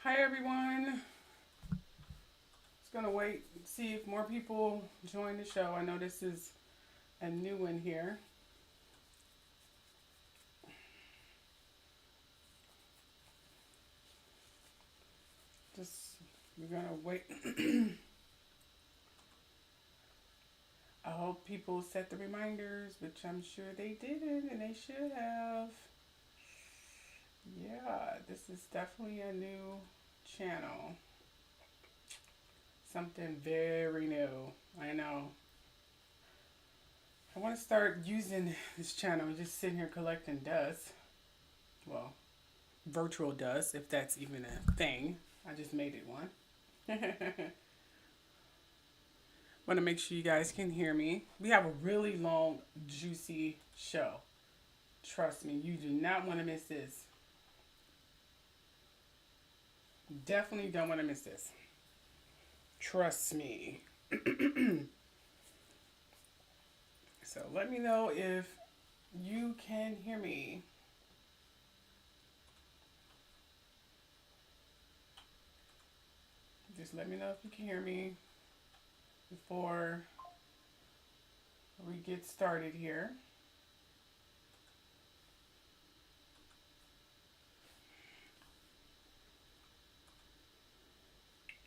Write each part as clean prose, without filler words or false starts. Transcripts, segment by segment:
Hi everyone. Just gonna wait and see if more people join the show. I know this is a new one here. Just we're gonna wait. I hope people set the reminders, which I'm sure they didn't, and they should have. Yeah, this is definitely a new channel. Something very new. I know. I want to start using this channel, just sitting here collecting dust. Well, virtual dust, if that's even a thing. I just made it one. Want to make sure you guys can hear me. We have a really long, juicy show. Trust me, you do not want to miss this. Definitely don't want to miss this. Trust me. So let me know if you can hear me. Just let me know if you can hear me before we get started here.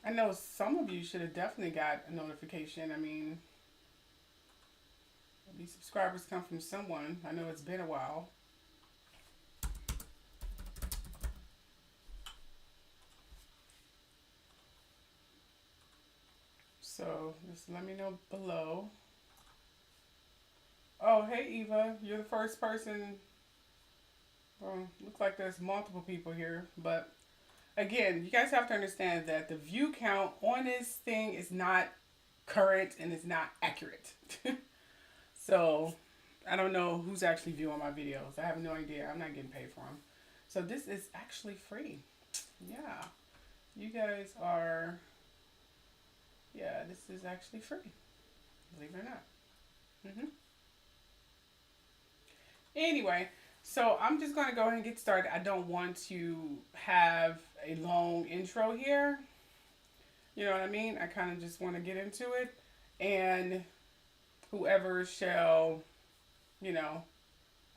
I know some of you should have definitely got a notification. I mean, these subscribers come from someone. I know it's been a while. So just let me know below. Oh, hey Eva, you're the first person. Well, looks like there's multiple people here, but again, you guys have to understand that the view count on this thing is not current and it's not accurate. So I don't know who's actually viewing my videos. I have no idea. I'm not getting paid for them. So this is actually free. Yeah. You guys are, yeah, this is actually free. Believe it or not. Anyway, so I'm just going to go ahead and get started. I don't want to have a long intro here. You know what I mean? I kind of just want to get into it. And whoever shall, you know,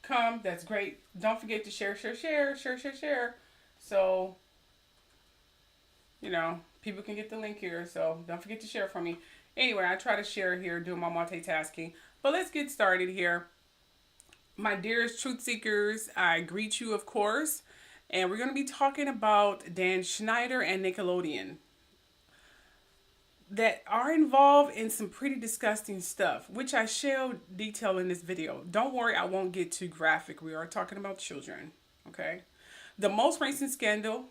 come, that's great. Don't forget to share. So, you know, people can get the link here. So don't forget to share for me. Anyway, I try to share here, doing my multitasking. But let's get started here. My dearest truth seekers, I greet you, of course. And we're going to be talking about Dan Schneider and Nickelodeon that are involved in some pretty disgusting stuff, which I shall detail in this video. Don't worry, I won't get too graphic. We are talking about children, okay? The most recent scandal.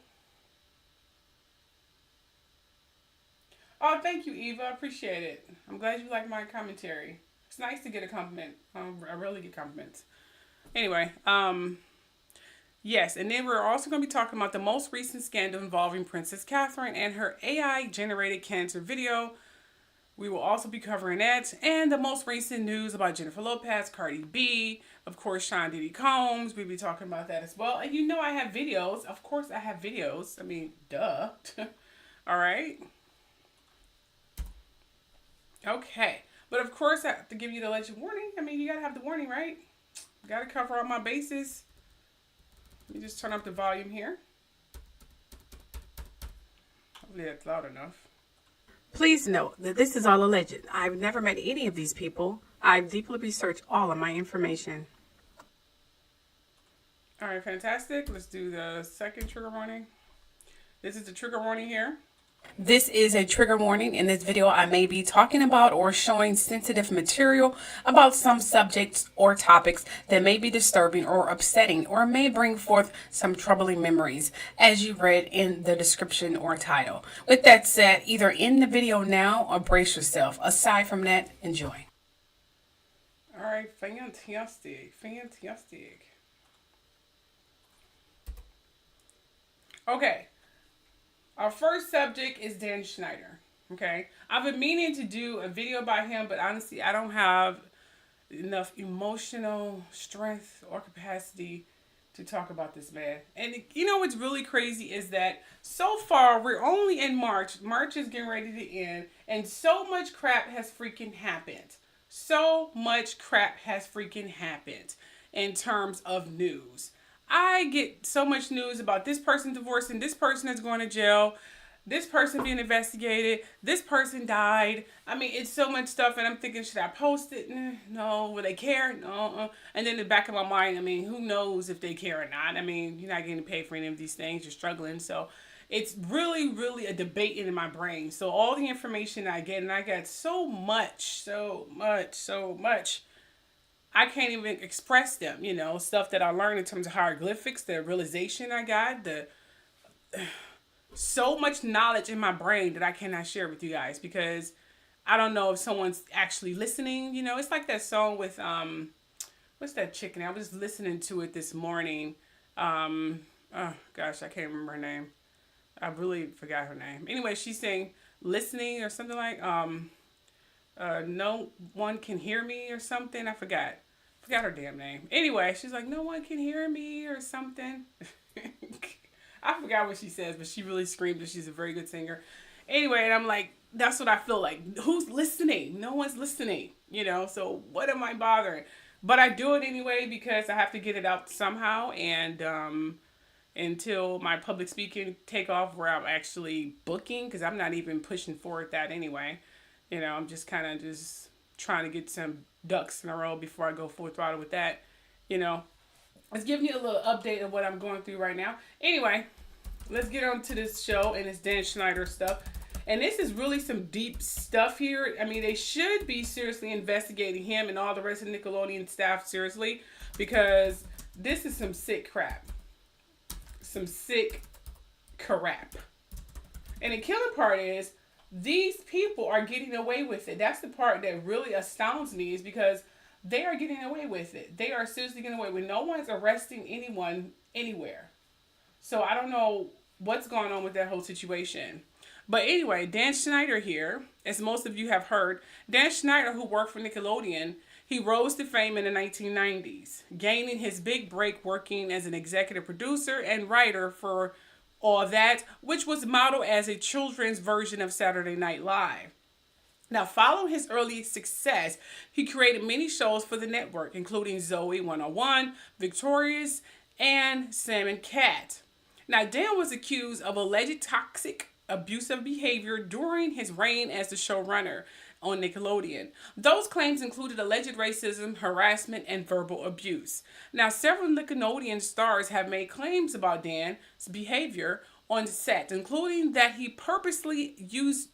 Oh, thank you, Eva. I appreciate it. I'm glad you like my commentary. It's nice to get a compliment. I really get compliments. Anyway, yes, and then we're also going to be talking about the most recent scandal involving Princess Catherine and her AI generated cancer video. We will also be covering that, and the most recent news about Jennifer Lopez, Cardi B, of course, Sean Diddy Combs. We'll be talking about that as well. And you know I have videos. Of course I have videos. I mean, duh. All right. Okay. But of course I have to give you the legend warning. I mean, you got to have the warning, right? Got to cover all my bases. Let me just turn up the volume here. Hopefully that's loud enough. Please note that this is all alleged. I've never met any of these people. I've deeply researched all of my information. All right, fantastic. Let's do the second trigger warning. This is the trigger warning here. This is a trigger warning. In this video, I may be talking about or showing sensitive material about some subjects or topics that may be disturbing or upsetting or may bring forth some troubling memories, as you read in the description or title. With that said, either end the video now or brace yourself. Aside from that, enjoy. All right, fantastic. Okay. Our first subject is Dan Schneider. Okay. I've been meaning to do a video by him, but honestly, I don't have enough emotional strength or capacity to talk about this man. And you know what's really crazy is that so far we're only in March. March is getting ready to end, and so much crap has freaking happened. So much crap has freaking happened in terms of news. I get so much news about this person divorcing, this person is going to jail, this person being investigated, this person died. I mean, it's so much stuff, and I'm thinking, should I post it? No. Will they care? No. And then in the back of my mind, I mean, who knows if they care or not? I mean, you're not getting paid for any of these things. You're struggling. So it's really, really a debate in my brain. So all the information I get, and I got so much. I can't even express them, you know, stuff that I learned in terms of hieroglyphics, the realization I got, so much knowledge in my brain that I cannot share with you guys because I don't know if someone's actually listening. You know, it's like that song with, what's that chicken? I was listening to it this morning. Oh gosh, I can't remember her name. I really forgot her name. Anyway, she's saying listening or something like, no one can hear me or something. I forgot her damn name. Anyway, she's like, no one can hear me or something. I forgot what she says, but she really screamed that she's a very good singer. Anyway, and I'm like, that's what I feel like. Who's listening? No one's listening, you know, so what am I bothering? But I do it anyway because I have to get it out somehow, and until my public speaking take off where I'm actually booking, because I'm not even pushing forward that anyway. You know, I'm just kind of just trying to get some ducks in a row before I go full throttle with that, you know. Let's give you a little update of what I'm going through right now. Anyway, let's get on to this show and this Dan Schneider stuff. And this is really some deep stuff here. I mean, they should be seriously investigating him and all the rest of the Nickelodeon staff seriously, because this is some sick crap. Some sick crap. And the killing part is these people are getting away with it. That's the part that really astounds me, is because they are getting away with it. They are seriously getting away with it. No one's arresting anyone anywhere. So I don't know what's going on with that whole situation. But anyway, Dan Schneider here, as most of you have heard, Dan Schneider, who worked for Nickelodeon, he rose to fame in the 1990s, gaining his big break working as an executive producer and writer for All That, which was modeled as a children's version of Saturday Night Live. Now, following his early success, he created many shows for the network, including Zoe 101, Victorious, and Sam and Cat. Now, Dan was accused of alleged toxic, abusive behavior during his reign as the showrunner on Nickelodeon. Those claims included alleged racism, harassment, and verbal abuse. Now, several Nickelodeon stars have made claims about Dan's behavior on set, including that he purposely used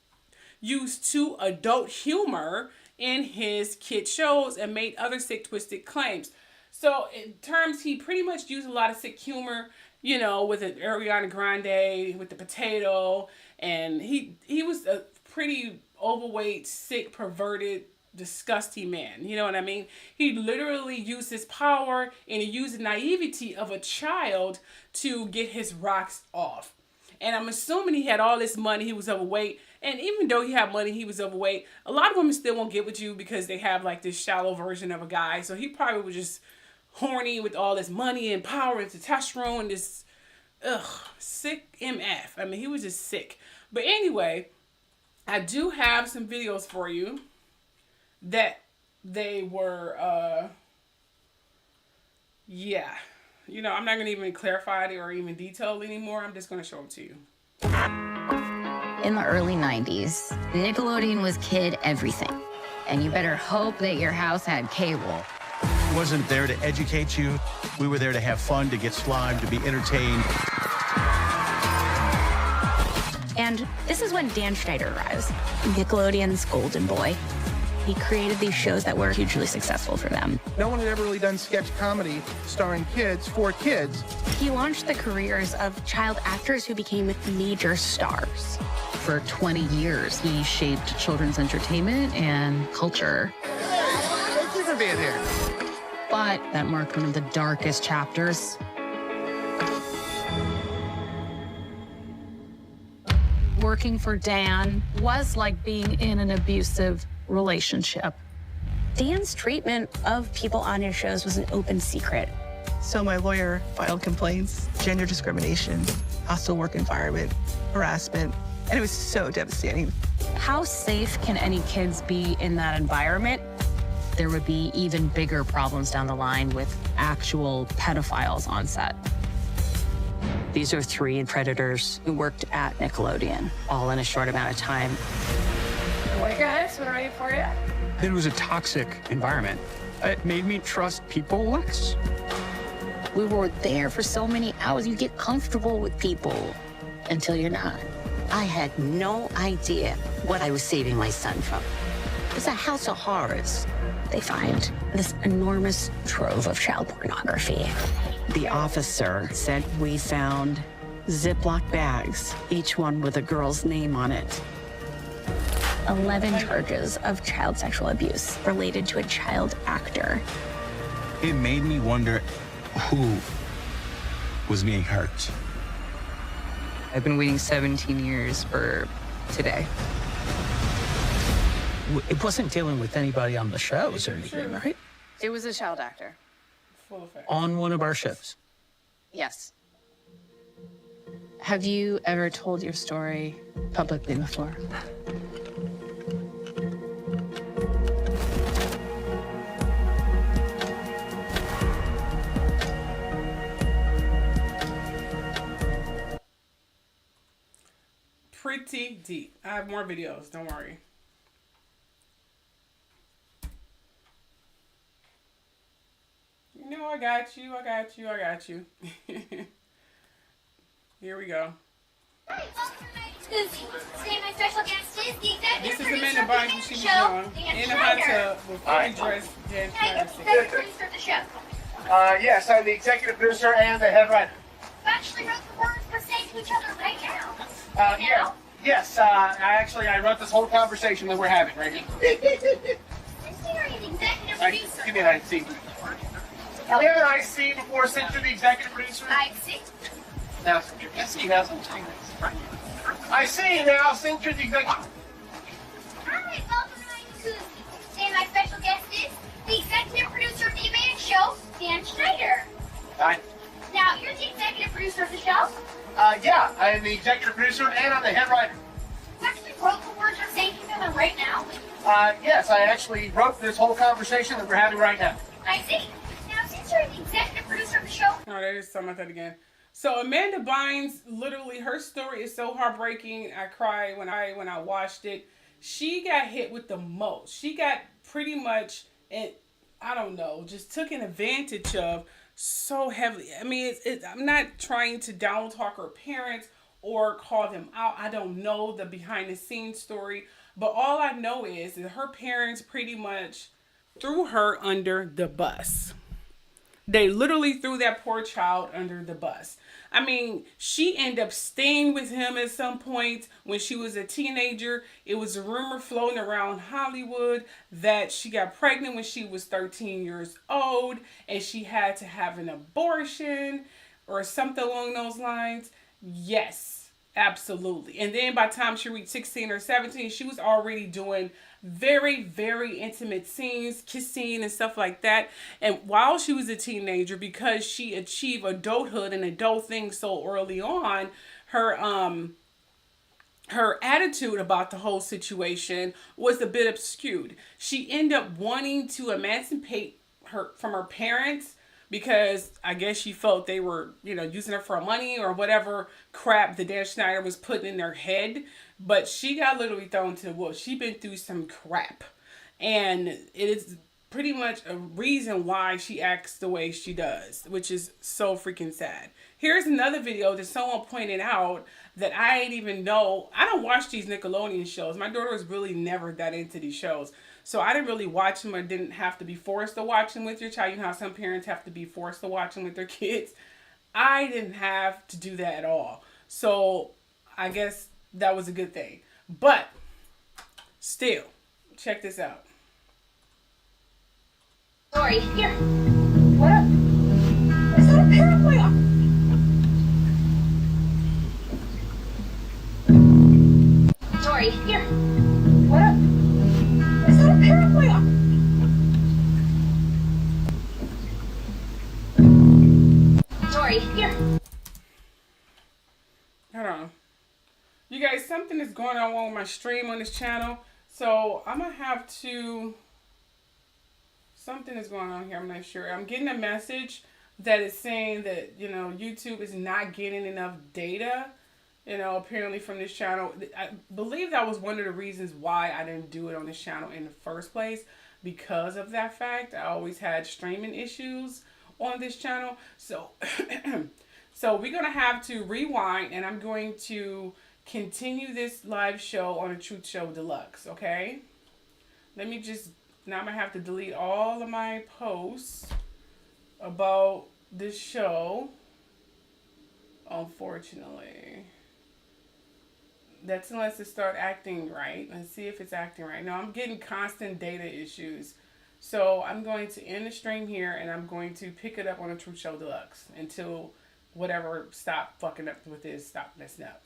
too adult humor in his kid shows and made other sick, twisted claims. So in terms, he pretty much used a lot of sick humor, you know, with an Ariana Grande, with the PEDO, and he was a pretty overweight, sick, perverted, disgusting man. You know what I mean? He literally used his power and he used the naivety of a child to get his rocks off. And I'm assuming he had all this money, he was overweight. And even though he had money, he was overweight. A lot of women still won't get with you because they have like this shallow version of a guy. So he probably was just horny with all this money and power and testosterone and this, sick MF. I mean, he was just sick. But anyway, I do have some videos for you that they were, yeah. You know, I'm not going to even clarify it or even detail it anymore. I'm just going to show them to you. In the early 90s, Nickelodeon was kid everything. And you better hope that your house had cable. Wasn't there to educate you. We were there to have fun, to get slimed, to be entertained. And this is when Dan Schneider arrives, Nickelodeon's golden boy. He created these shows that were hugely successful for them. No one had ever really done sketch comedy starring kids for kids. He launched the careers of child actors who became major stars. For 20 years, he shaped children's entertainment and culture. Thank you for being here. But that marked one of the darkest chapters. Working for Dan was like being in an abusive relationship. Dan's treatment of people on his shows was an open secret. So my lawyer filed complaints, gender discrimination, hostile work environment, harassment, and it was so devastating. How safe can any kids be in that environment? There would be even bigger problems down the line with actual pedophiles on set. These are 3 predators who worked at Nickelodeon, all in a short amount of time. Hey guys, we're ready for you. It was a toxic environment. It made me trust people less. We were there for so many hours. You get comfortable with people until you're not. I had no idea what I was saving my son from. It's a house of horrors. They find this enormous trove of child pornography. The officer said we found Ziploc bags, each one with a girl's name on it. 11 charges of child sexual abuse related to a child actor. It made me wonder who was being hurt. I've been waiting 17 years for today. It wasn't dealing with anybody on the shows or anything, right? It was a child actor. Full effect. On one of our shows. Yes. Have you ever told your story publicly before? Pretty deep. I have more videos, don't worry. You know, I got you, I got you, I got you. Here we go. This is the man that buys what she was on in a hot tub with fully dressed Dan Schneider. Yes, I'm the executive producer and the head writer. Actually wrote the words we're saying to each other right now. Yeah. Yes, I wrote this whole conversation that we're having right here. Give me an IC. Can we have an IC before sent to the executive producer? IC. Now, IC now sent to IC now sent to the executive. Hi, welcome to my Tuesday. And my special guest is the executive producer of the Amazing Show, Dan Schneider. Hi. Now, you're the executive producer of the show? Yeah, I am the executive producer and I'm the head writer. You actually wrote the words we're saying to each other right now? Yes, I actually wrote this whole conversation that we're having right now. I see. Now, since you're the executive producer of the show... Oh, there is something about that again. So Amanda Bynes, literally, her story is so heartbreaking. I cried when I watched it. She got hit with the most. She got pretty much, I don't know, just taken advantage of so heavily. I mean, I'm not trying to down talk her parents or call them out. I don't know the behind the scenes story, but all I know is that her parents pretty much threw her under the bus. They literally threw that poor child under the bus. I mean, she ended up staying with him at some point when she was a teenager. It was a rumor floating around Hollywood that she got pregnant when she was 13 years old and she had to have an abortion or something along those lines. Yes, absolutely. And then by the time she reached 16 or 17, she was already doing very, very intimate scenes, kissing and stuff like that. And while she was a teenager, because she achieved adulthood and adult things so early on, her attitude about the whole situation was a bit obscured. She ended up wanting to emancipate her from her parents because I guess she felt they were, using her for money or whatever crap that Dan Schneider was putting in their head. But she got literally thrown to the wolves. She's been through some crap. And it is pretty much a reason why she acts the way she does, which is so freaking sad. Here's another video that someone pointed out that I didn't even know. I don't watch these Nickelodeon shows. My daughter was really never that into these shows. So I didn't really watch them or didn't have to be forced to watch them with your child. You know how some parents have to be forced to watch them with their kids. I didn't have to do that at all. So I guess that was a good thing. But still, check this out. Sorry, here. What up? Is that a paraplegia? Sorry, here. What up? Is that a paraplegia? something is going on with my stream on this channel. So I'm going to have to... Something is going on here. I'm not sure. I'm getting a message that is saying that, you know, YouTube is not getting enough data, you know, apparently from this channel. I believe that was one of the reasons why I didn't do it on this channel in the first place, because of that fact. I always had streaming issues on this channel. So, so we're going to have to rewind, and I'm going to continue this live show on the Truth Show Deluxe, okay? Let me just, now I'm going to have to delete all of my posts about this show, unfortunately. That's unless it start acting right. Let's see if it's acting right. Now I'm getting constant data issues. So I'm going to end the stream here, and I'm going to pick it up on the Truth Show Deluxe until whatever stop fucking up with this, stop messing up.